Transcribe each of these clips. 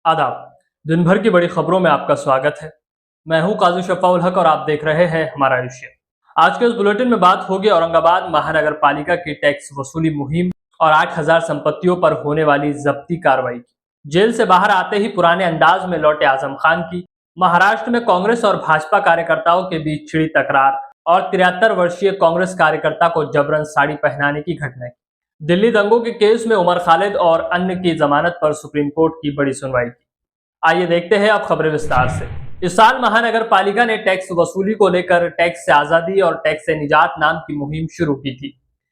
आदाब। दिन भर की बड़ी खबरों में आपका स्वागत है। मैं हूं काजी शफाउल हक और आप देख रहे हैं हमारा एशिया। आज के इस बुलेटिन में बात होगी औरंगाबाद महानगर पालिका की टैक्स वसूली मुहिम और 8,000 संपत्तियों पर होने वाली जब्ती कार्रवाई की। जेल से बाहर आते ही पुराने अंदाज में लौटे आजम खान की महाराष्ट्र में कांग्रेस और भाजपा कार्यकर्ताओं के बीच छिड़ी तकरार और 73 वर्षीय कांग्रेस कार्यकर्ता को जबरन साड़ी पहनाने की घटना। दिल्ली दंगों के केस में उमर खालिद और अन्य की जमानत पर सुप्रीम कोर्ट की बड़ी सुनवाई की। आइए देखते हैं अब खबरें विस्तार से। इस साल महानगर पालिका ने टैक्स वसूली को लेकर टैक्स से आजादी और टैक्स से निजात नाम की मुहिम शुरू की थी।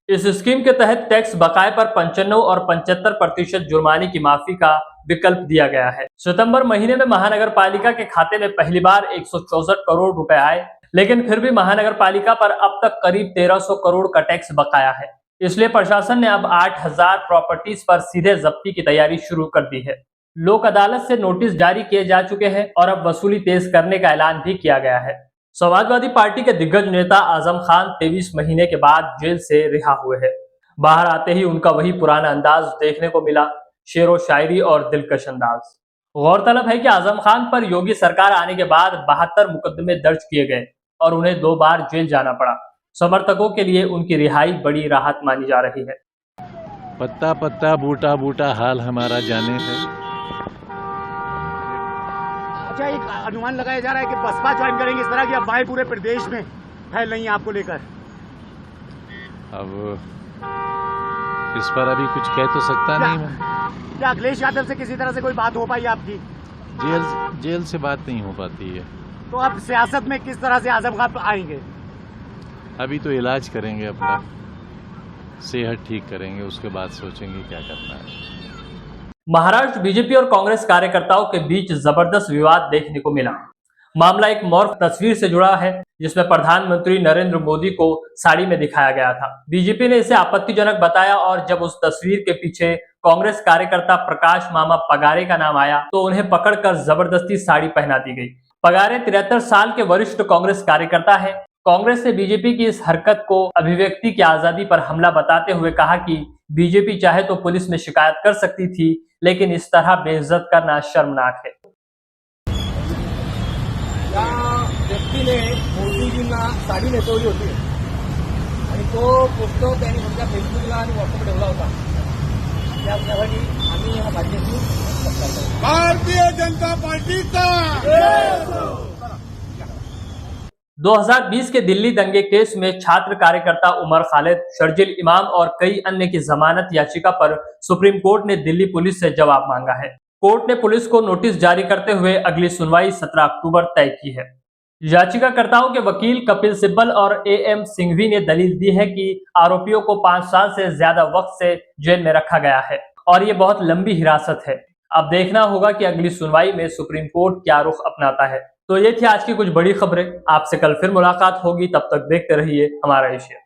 इस स्कीम के तहत टैक्स बकाये पर 95 और 75% जुर्माने की माफी का विकल्प दिया गया है। सितंबर महीने में महानगर पालिका के खाते में पहली बार 164 करोड़ रुपए आए, लेकिन फिर भी महानगर पालिका पर अब तक करीब 1300 करोड़ का टैक्स बकाया है। इसलिए प्रशासन ने अब 8,000 प्रॉपर्टीज पर सीधे जब्ती की तैयारी शुरू कर दी है। लोक अदालत से नोटिस जारी किए जा चुके हैं और अब वसूली तेज करने का ऐलान भी किया गया है। समाजवादी पार्टी के दिग्गज नेता आजम खान 23 महीने के बाद जेल से रिहा हुए हैं। बाहर आते ही उनका वही पुराना अंदाज देखने को मिला, शेरो शायरी और दिलकश अंदाज। गौरतलब है कि आजम खान पर योगी सरकार आने के बाद 72 मुकदमे दर्ज किए गए और उन्हें 2 बार जेल जाना पड़ा। समर्थकों के लिए उनकी रिहाई बड़ी राहत मानी जा रही है। पत्ता पत्ता बूटा बूटा हाल हमारा जाने है। अच्छा, एक अनुमान लगाया जा रहा है कि बसपा ज्वाइन करेंगे, इस तरह की अफवाहें पूरे प्रदेश में फैल रही हैं आपको लेकर। अब इस पर अभी कुछ कह तो सकता नहीं मैं। क्या अखिलेश यादव से किसी तरह से कोई बात हो पाई आपकी? जेल से बात नहीं हो पाती है। तो अब सियासत में किस तरह से आजम खान आएंगे? अभी तो इलाज करेंगे, अपना सेहत ठीक करेंगे, उसके बाद सोचेंगे क्या करना है। महाराष्ट्र बीजेपी और कांग्रेस कार्यकर्ताओं के बीच जबरदस्त विवाद देखने को मिला। मामला एक मॉर्फ तस्वीर से जुड़ा है जिसमें प्रधानमंत्री नरेंद्र मोदी को साड़ी में दिखाया गया था। बीजेपी ने इसे आपत्तिजनक बताया और जब उस तस्वीर के पीछे कांग्रेस कार्यकर्ता प्रकाश मामा पगारे का नाम आया तो उन्हें पकड़कर जबरदस्ती साड़ी पहना दी गई। पगारे 73 साल के वरिष्ठ कांग्रेस कार्यकर्ता है। कांग्रेस ने बीजेपी की इस हरकत को अभिव्यक्ति की आजादी पर हमला बताते हुए कहा कि बीजेपी चाहे तो पुलिस में शिकायत कर सकती थी, लेकिन इस तरह बेइज्जत करना शर्मनाक है। या व्यक्तीने मोदीजींना साडी नेसवली होती आणि तो पोस्ट त्यांनी तुमच्या फेसबुकला आणि व्हॉट्सअपला ठेवला होता। त्यासाठी आम्ही हा भाजपची भारतीय जनता पार्टीचा 2020 के दिल्ली दंगे केस में छात्र कार्यकर्ता उमर खालिद, शर्जील इमाम और कई अन्य की जमानत याचिका पर सुप्रीम कोर्ट ने दिल्ली पुलिस से जवाब मांगा है। कोर्ट ने पुलिस को नोटिस जारी करते हुए अगली सुनवाई 17 अक्टूबर तय की है। याचिकाकर्ताओं के वकील कपिल सिब्बल और AM सिंघवी ने दलील दी है कि आरोपियों को 5 साल से ज्यादा वक्त से जेल में रखा गया है और ये बहुत लंबी हिरासत है। अब देखना होगा कि अगली सुनवाई में सुप्रीम कोर्ट क्या रुख अपनाता है। तो ये थी आज की कुछ बड़ी खबरें। आपसे कल फिर मुलाकात होगी, तब तक देखते रहिए हमारा एशिया।